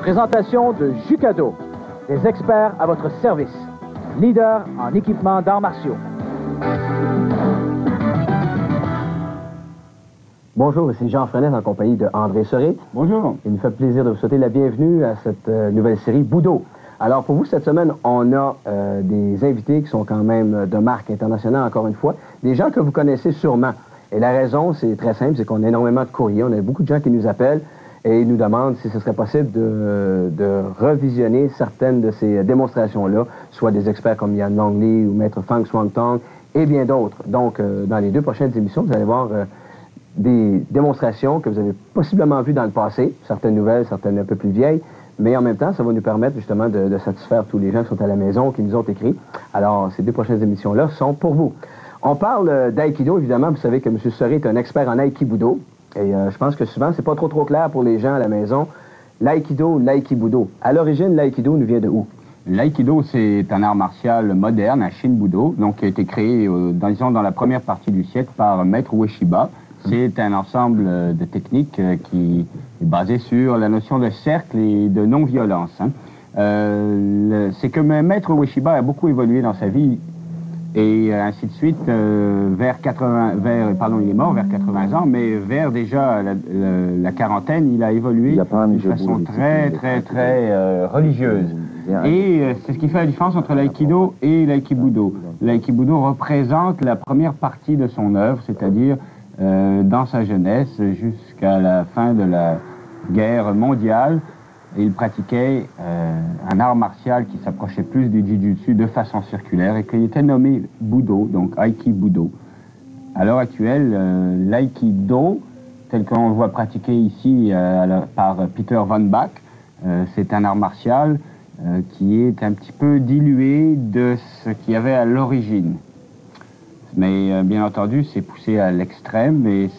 présentation de Jucado, des experts à votre service, leader en équipement d'arts martiaux. Bonjour, ici Jean Frenette en compagnie de André Serré. Bonjour. Il nous fait plaisir de vous souhaiter la bienvenue à cette nouvelle série Budo. Alors pour vous, cette semaine, on a des invités qui sont quand même de marque internationale, encore une fois, des gens que vous connaissez sûrement. Et la raison, c'est très simple, c'est qu'on a énormément de courriers, on a beaucoup de gens qui nous appellent et nous demandent si ce serait possible de revisionner certaines de ces démonstrations-là, soit des experts comme Yan Longley ou Maître Fang Swantong et bien d'autres. Donc, dans les deux prochaines émissions, vous allez voir des démonstrations que vous avez possiblement vues dans le passé, certaines nouvelles, certaines un peu plus vieilles, mais en même temps, ça va nous permettre justement de satisfaire tous les gens qui sont à la maison, qui nous ont écrit. Alors, ces deux prochaines émissions-là sont pour vous. On parle d'aïkido, évidemment. Vous savez que M. Serré est un expert en aikibudo. Et je pense que souvent, c'est pas trop clair pour les gens à la maison. L'aïkido, l'aikibudo. À l'origine, l'aïkido nous vient de où? L'aïkido, c'est un art martial moderne, un Shinbudo, donc qui a été créé, disons, dans la première partie du siècle par Maître Ueshiba. C'est un ensemble de techniques qui est basé sur la notion de cercle et de non-violence. Hein. C'est que Maître Ueshiba a beaucoup évolué dans sa vie et ainsi de suite. Il est mort vers 80 ans, mais vers déjà la quarantaine, il a évolué d'une façon très religieuse. Et c'est ce qui fait la différence entre l'aïkido et l'aikibudo. L'aikibudo représente la première partie de son œuvre, c'est-à-dire dans sa jeunesse, jusqu'à la fin de la guerre mondiale, il pratiquait un art martial qui s'approchait plus du jiu-jitsu de façon circulaire et qui était nommé Budo, donc Aikibudo. À l'heure actuelle, l'aïkido, tel qu'on le voit pratiqué ici par Peter Von Bach, c'est un art martial qui est un petit peu dilué de ce qu'il y avait à l'origine. Mais bien entendu, c'est poussé à l'extrême et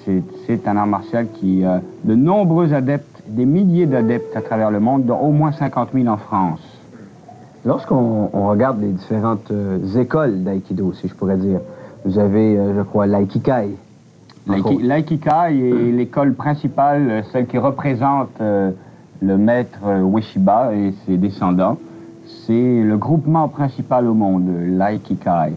c'est un art martial qui a de nombreux adeptes, des milliers d'adeptes à travers le monde, dont au moins 50 000 en France. Lorsqu'on regarde les différentes écoles d'aïkido, si je pourrais dire, vous avez, je crois, l'aikikai. L'aikikai est l'école principale, celle qui représente le maître Ueshiba et ses descendants. C'est le groupement principal au monde, l'aikikai.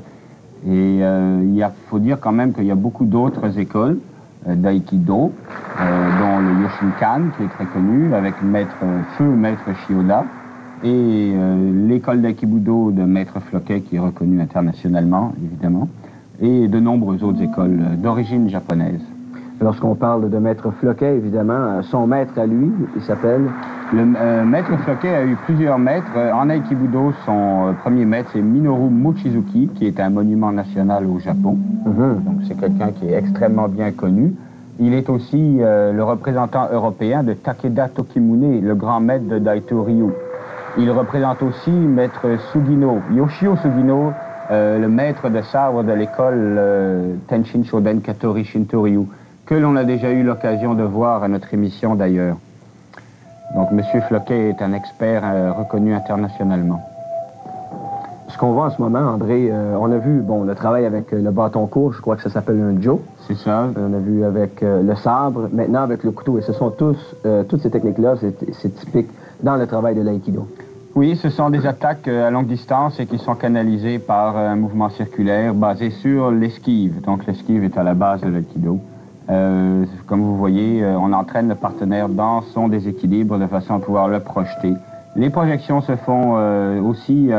Et il faut dire quand même qu'il y a beaucoup d'autres écoles d'aïkido, dont le Yoshinkan, qui est très connu, avec Maître Shioda, et l'école d'aïkibudo de Maître Floquet, qui est reconnue internationalement, évidemment, et de nombreuses autres écoles d'origine japonaise. Lorsqu'on parle de Maître Floquet, évidemment, son maître à lui, il s'appelle... Le Maître Floquet a eu plusieurs maîtres. En Aikibudo, son premier maître, c'est Minoru Mochizuki, qui est un monument national au Japon. Donc c'est quelqu'un qui est extrêmement bien connu. Il est aussi le représentant européen de Takeda Tokimune, le grand maître de Daito Ryu. Il représente aussi Maître Sugino, Yoshio Sugino, le maître de sabre de l'école Tenshin Shoden Katori Shinto-ryu, que l'on a déjà eu l'occasion de voir à notre émission d'ailleurs. Donc, M. Floquet est un expert reconnu internationalement. Ce qu'on voit en ce moment, André, on a vu, bon, le travail avec le bâton court, je crois que ça s'appelle un jo. C'est ça. On a vu avec le sabre, maintenant avec le couteau. Et ce sont toutes ces techniques-là, c'est typique dans le travail de l'aïkido. Oui, ce sont des attaques à longue distance et qui sont canalisées par un mouvement circulaire basé sur l'esquive. Donc, l'esquive est à la base de l'aïkido. Comme vous voyez, on entraîne le partenaire dans son déséquilibre de façon à pouvoir le projeter. Les projections se font aussi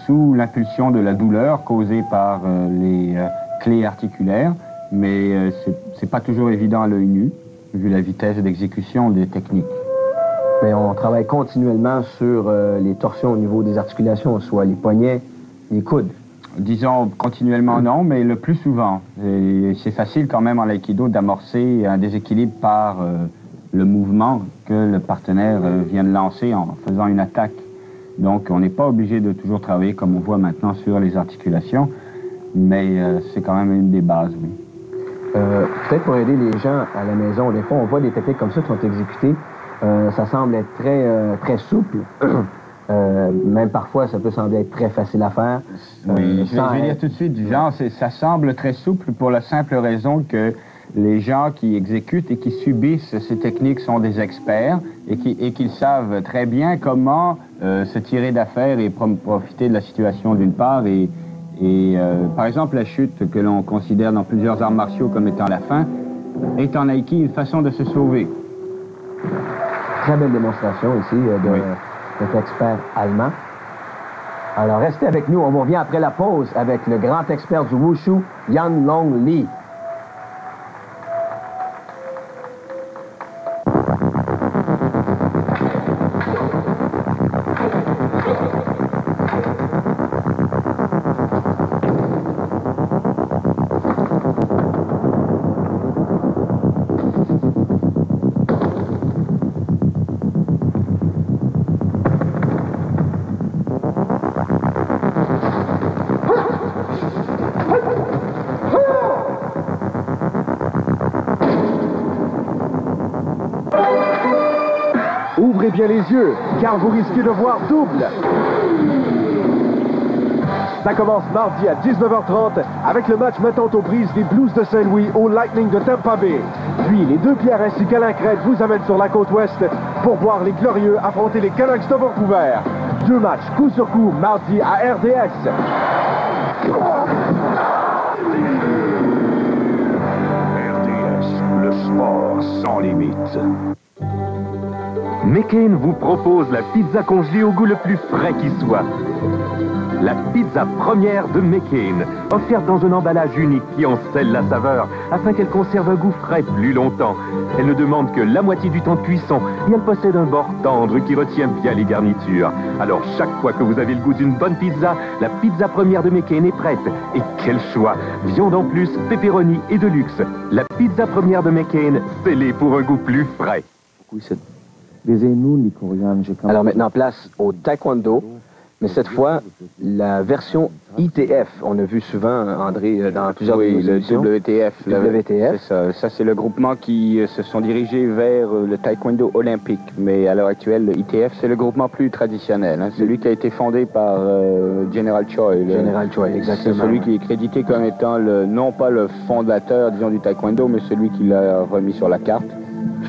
sous l'impulsion de la douleur causée par les clés articulaires, mais c'est pas toujours évident à l'œil nu, vu la vitesse d'exécution des techniques. Mais on travaille continuellement sur les torsions au niveau des articulations, soit les poignets, les coudes. Disons continuellement non, mais le plus souvent. C'est facile quand même en l'aïkido d'amorcer un déséquilibre par le mouvement que le partenaire vient de lancer en faisant une attaque. Donc on n'est pas obligé de toujours travailler comme on voit maintenant sur les articulations, mais c'est quand même une des bases, oui. Peut-être pour aider les gens à la maison, des fois on voit des techniques comme ça qui sont exécutées, ça semble être très souple. Même parfois, ça peut sembler être très facile à faire. Oui, je vais dire tout de suite, du genre, ça semble très souple pour la simple raison que les gens qui exécutent et qui subissent ces techniques sont des experts et qu'ils savent très bien comment se tirer d'affaire et profiter de la situation d'une part. Par exemple, la chute que l'on considère dans plusieurs arts martiaux comme étant la fin, est en Aïki une façon de se sauver. Très belle démonstration ici de cet expert allemand. Alors, restez avec nous. On vous revient après la pause avec le grand expert du Wushu, Yan Long Lee. Ouvrez bien les yeux, car vous risquez de voir double. Ça commence mardi à 19h30 avec le match mettant aux prises les Blues de Saint-Louis au Lightning de Tampa Bay. Puis les deux Pierres ainsi qu'Alain Crête vous amènent sur la côte ouest pour voir les Glorieux affronter les Canucks de Vancouver. Deux matchs coup sur coup mardi à RDS. RDS, le sport sans limite. McCain vous propose la pizza congelée au goût le plus frais qui soit. La pizza première de McCain, offerte dans un emballage unique qui en scelle la saveur, afin qu'elle conserve un goût frais plus longtemps. Elle ne demande que la moitié du temps de cuisson et elle possède un bord tendre qui retient bien les garnitures. Alors chaque fois que vous avez le goût d'une bonne pizza, la pizza première de McCain est prête. Et quel choix! Viande en plus, pepperoni et de luxe. La pizza première de McCain, scellée pour un goût plus frais. Alors maintenant, place au taekwondo, mais cette fois, la version ITF. On a vu souvent, André, dans plusieurs émissions. Le WTF. WTF. C'est ça. Ça, c'est le groupement qui se sont dirigés vers le taekwondo olympique. Mais à l'heure actuelle, le ITF, c'est le groupement plus traditionnel. Hein. Celui qui a été fondé par General Choi. General Choi, exactement. C'est celui qui est crédité comme étant, non pas le fondateur, disons, du taekwondo, mais celui qui l'a remis sur la carte.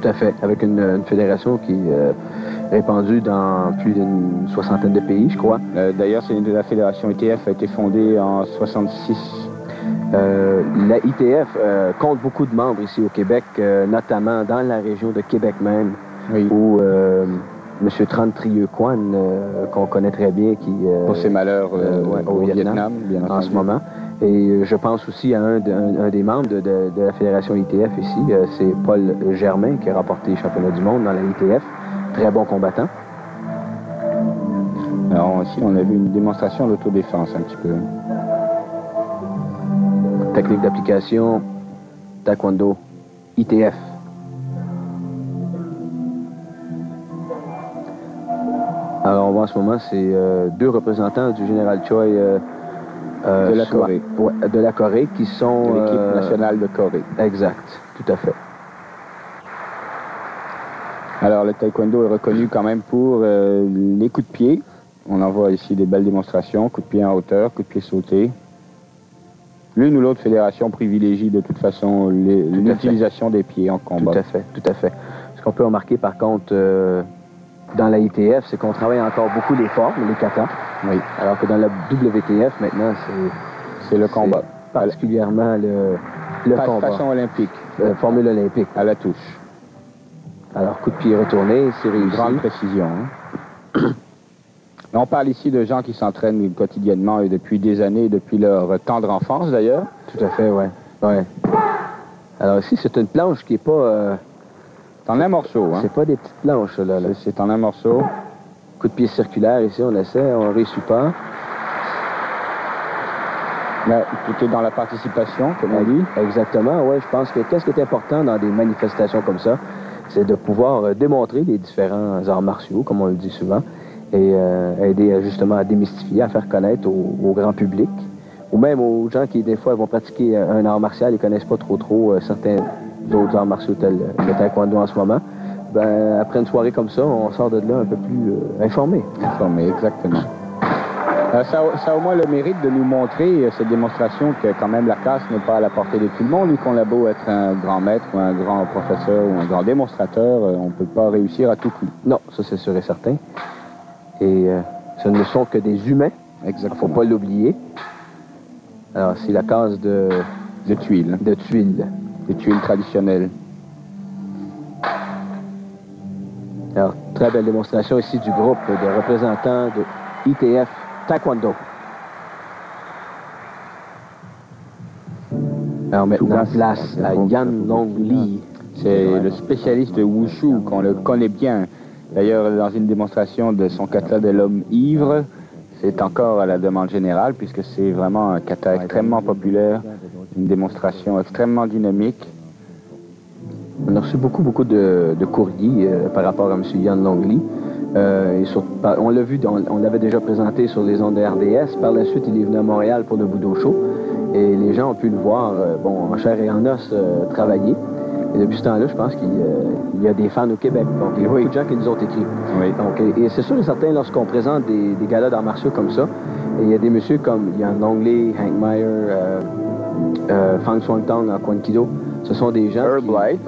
Tout à fait, avec une fédération qui est répandue dans plus d'une soixantaine de pays, je crois. D'ailleurs, la fédération ITF a été fondée en 66. La ITF compte beaucoup de membres ici au Québec, notamment dans la région de Québec même, où M. Tran Trieu Quan, qu'on connaît très bien, qui... pour ses malheurs au Vietnam, bien entendu. En ce moment. Et je pense aussi à un des membres de la fédération ITF ici, c'est Paul Germain, qui a remporté les championnats du monde dans la ITF. Très bon combattant. Alors ici, on a vu une démonstration d'autodéfense un petit peu. Technique d'application, taekwondo, ITF. Alors on voit en ce moment, c'est deux représentants du général Choi de la Corée. De la Corée, qui sont... de l'équipe nationale de Corée. Exact, tout à fait. Alors, le taekwondo est reconnu quand même pour les coups de pied. On en voit ici des belles démonstrations, coups de pied en hauteur, coups de pied sautés. L'une ou l'autre fédération privilégie de toute façon l'utilisation des pieds en combat. Tout à fait, tout à fait. Ce qu'on peut remarquer par contre dans la ITF, c'est qu'on travaille encore beaucoup les formes, les katas. Oui. Alors que dans la WTF, maintenant, c'est le combat. Particulièrement le combat. Façon olympique. Formule olympique. À la touche. Alors, coup de pied retourné, c'est réussi. Grande précision. Hein? On parle ici de gens qui s'entraînent quotidiennement et depuis des années, depuis leur tendre enfance d'ailleurs. Tout à fait, ouais. Alors ici, c'est une planche qui n'est pas... c'est en un morceau. Hein? C'est pas des petites planches, là. C'est en un morceau. Coup de pied circulaire ici, on essaie, on réussit pas. Mais tout est dans la participation, comme on dit. Exactement, oui. Je pense que qu'est-ce qui est important dans des manifestations comme ça, c'est de pouvoir démontrer les différents arts martiaux, comme on le dit souvent, et aider justement à démystifier, à faire connaître au grand public, ou même aux gens qui, des fois, vont pratiquer un art martial et ne connaissent pas trop certains autres arts martiaux tels le taekwondo en ce moment. Après une soirée comme ça, on sort de là un peu plus informé. Informé, exactement. Ça a au moins le mérite de nous montrer cette démonstration que quand même la casse n'est pas à la portée de tout le monde, et qu'on a beau être un grand maître ou un grand professeur ou un grand démonstrateur, on ne peut pas réussir à tout coup. Non, ça c'est sûr et certain. Et ce ne sont que des humains. Exactement. Il ne faut pas l'oublier. Alors, c'est la case de tuiles. De tuiles. Des tuiles traditionnelles. Alors, très belle démonstration ici du groupe de représentants de ITF Taekwondo. Alors maintenant, place à Yan Long Lee. C'est le spécialiste de Wushu, qu'on le connaît bien. D'ailleurs, dans une démonstration de son kata de l'homme ivre, c'est encore à la demande générale, puisque c'est vraiment un kata extrêmement populaire, une démonstration extrêmement dynamique. On a reçu beaucoup de courriers par rapport à M. Yan Long Lee. On l'a vu, on l'avait déjà présenté sur les ondes de RDS. Par la suite, il est venu à Montréal pour le Budo Show. Et les gens ont pu le voir, en chair et en os, travailler. Et depuis ce temps-là, je pense qu'il y a des fans au Québec. Donc, il y a beaucoup de gens qui nous ont écrit. Oui. Donc, et c'est sûr et certain, lorsqu'on présente des galas d'arts martiaux comme ça, et il y a des messieurs comme Yan Long Lee, Hank Meyer, Fang Swang Tong en Kwan Kido. Ce sont des gens... Earl Blight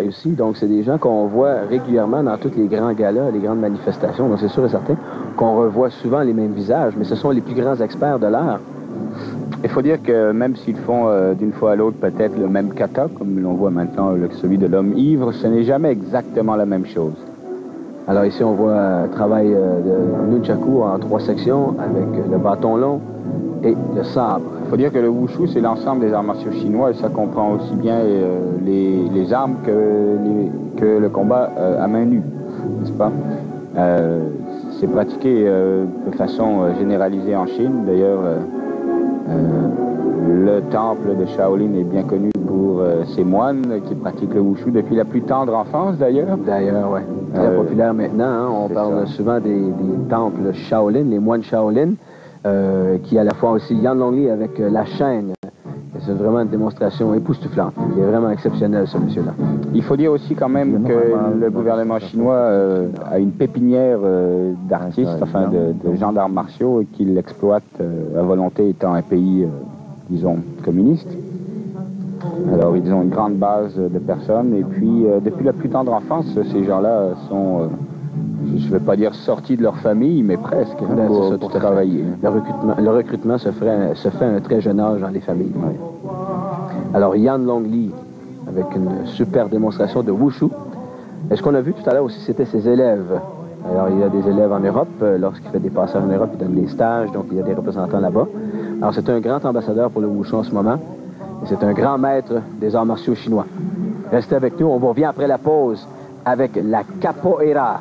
aussi. Donc, c'est des gens qu'on voit régulièrement dans tous les grands galas, les grandes manifestations. Donc, c'est sûr et certain qu'on revoit souvent les mêmes visages, mais ce sont les plus grands experts de l'art. Il faut dire que même s'ils font d'une fois à l'autre peut-être le même kata, comme l'on voit maintenant celui de l'homme ivre, ce n'est jamais exactement la même chose. Alors ici, on voit un travail de nunchaku en 3 sections avec le bâton long et le sabre. Il faut dire que le wushu, c'est l'ensemble des arts martiaux chinois, et ça comprend aussi bien les armes que le combat à main nue, n'est-ce pas? C'est pratiqué de façon généralisée en Chine. D'ailleurs, le temple de Shaolin est bien connu pour ses moines qui pratiquent le wushu depuis la plus tendre enfance, d'ailleurs. D'ailleurs, oui. Très populaire maintenant. Hein? On parle souvent des temples Shaolin, les moines Shaolin, qui à la fois aussi Yan Long Lee avec la chaîne. C'est vraiment une démonstration époustouflante. Il est vraiment exceptionnel, ce monsieur-là. Il faut dire aussi quand même que le gouvernement chinois a une pépinière d'artistes, enfin de gens d'arts martiaux, et qu'il exploite à volonté, étant un pays, disons, communiste. Alors, ils ont une grande base de personnes, et puis, depuis la plus tendre enfance, ces gens-là sont, je ne vais pas dire sortis de leur famille, mais presque, pour travailler. Le recrutement se fait à un très jeune âge dans les familles. Ouais. Alors, Yan Long Lee, avec une super démonstration de Wushu. Et ce qu'on a vu tout à l'heure aussi, c'était ses élèves. Alors, il y a des élèves en Europe. Lorsqu'il fait des passages en Europe, il donne des stages, donc il y a des représentants là-bas. Alors, c'est un grand ambassadeur pour le Wushu en ce moment. Et c'est un grand maître des arts martiaux chinois. Restez avec nous, on vous revient après la pause avec la capoeira.